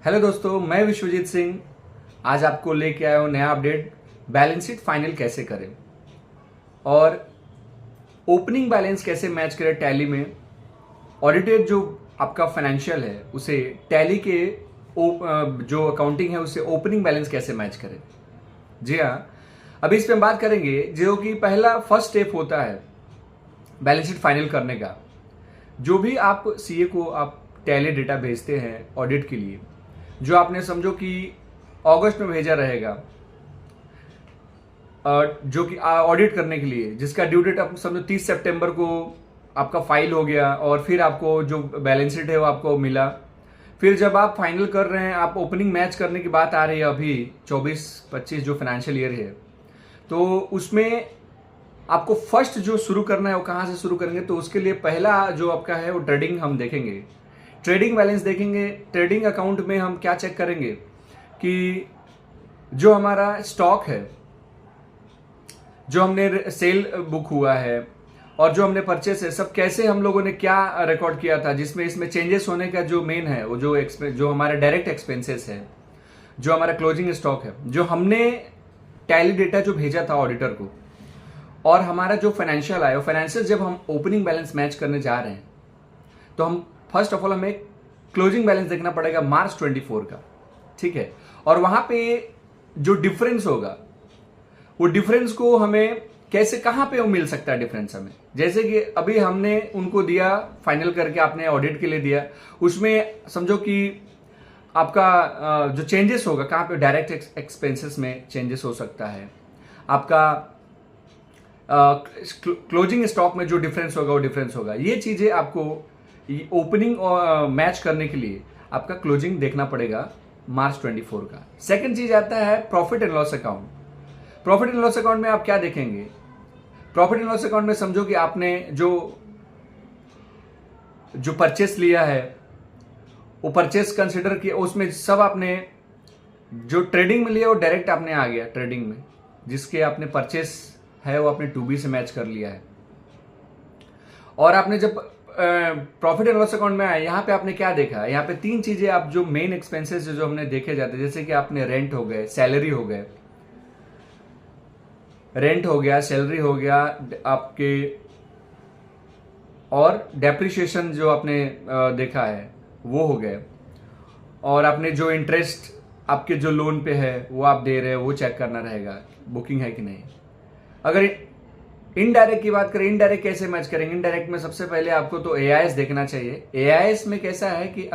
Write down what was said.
Hello दोस्तों, मैं विश्वजीत सिंह आज आपको लेके आया हूँ नया अपडेट। बैलेंस शीट फाइनल कैसे करें और ओपनिंग बैलेंस कैसे मैच करें टैली में। ऑडिटेड जो आपका फाइनेंशियल है उसे टैली के जो अकाउंटिंग है उसे ओपनिंग बैलेंस कैसे मैच करें। जी हाँ, अभी इस पे हम बात करेंगे जो कि पहला फर्स्ट स्टेप होता है बैलेंस शीट फाइनल करने का। जो भी आप सीए को आप टैली डेटा भेजते हैं ऑडिट के लिए, जो आपने समझो कि अगस्त में भेजा रहेगा, जो कि ऑडिट करने के लिए, जिसका ड्यू डेट आप समझो 30 सितंबर को आपका फाइल हो गया और फिर आपको जो बैलेंस शीट है वो आपको मिला। फिर जब आप फाइनल कर रहे हैं, आप ओपनिंग मैच करने की बात आ रही है अभी 24-25 जो फाइनेंशियल ईयर है, तो उसमें आपको फर्स्ट जो शुरू करना है वो कहाँ से शुरू करेंगे। तो उसके लिए पहला जो आपका है वो ट्रेडिंग हम देखेंगे, ट्रेडिंग बैलेंस देखेंगे। ट्रेडिंग अकाउंट में हम क्या चेक करेंगे कि जो हमारा स्टॉक है, जो हमने सेल बुक हुआ है और जो हमने परचेस है, सब कैसे हम लोगों ने क्या रिकॉर्ड किया था, जिसमें इसमें चेंजेस होने का जो मेन है वो जो हमारे डायरेक्ट एक्सपेंसेस है, जो हमारा क्लोजिंग स्टॉक है, जो हमने टैली डेटा जो भेजा था ऑडिटर को, और हमारा जो फाइनेंशियल आया, फाइनेंशियल जब हम ओपनिंग बैलेंस मैच करने जा रहे हैं तो हम फर्स्ट ऑफ ऑल हमें क्लोजिंग बैलेंस देखना पड़ेगा मार्च 24 का, ठीक है। और वहां पे जो डिफरेंस होगा वो डिफरेंस को हमें कैसे, कहां पे वो मिल सकता है डिफरेंस हमें। जैसे कि अभी हमने उनको दिया फाइनल करके, आपने ऑडिट के लिए दिया, उसमें समझो कि आपका जो चेंजेस होगा कहां पे, डायरेक्ट एक्सपेंसेस में चेंजेस हो सकता है, आपका क्लोजिंग स्टॉक में जो डिफरेंस होगा वो डिफरेंस होगा। ये चीजें आपको ओपनिंग मैच करने के लिए आपका क्लोजिंग देखना पड़ेगा मार्च 24 का। सेकंड चीज आता है profit and loss account. Profit and loss account में आप क्या देखेंगे। प्रॉफिट एंड लॉस अकाउंट में समझो कि आपने जो परचेस लिया है वो परचेस कंसिडर किया, उसमें सब आपने जो ट्रेडिंग में लिया वो डायरेक्ट आपने आ गया ट्रेडिंग में, जिसके आपने परचेस है वो आपने 2B से मैच कर लिया है। और आपने जब प्रॉफिट एंड लॉस अकाउंट में आए, यहाँ पे आपने क्या देखा, यहाँ पे 3 चीजें आप जो मेन एक्सपेंसेस जो हमने देखे जाते हैं, जैसे कि आपने रेंट हो गए, सैलरी हो गए, रेंट हो गया, सैलरी हो गया आपके, और डेप्रिसिएशन जो आपने देखा है वो हो गए, और आपने जो इंटरेस्ट आपके जो लोन पे है वो आप दे रहे हो वो चेक करना रहेगा, बुकिंग है कि नहीं। अगर इनडायरेक्ट की बात करें, इनडायरेक्ट कैसे मैच करेंगे। इनडायरेक्ट में सबसे पहले आपको तो एआईएस देखना चाहिए। एआईएस में कैसा है कि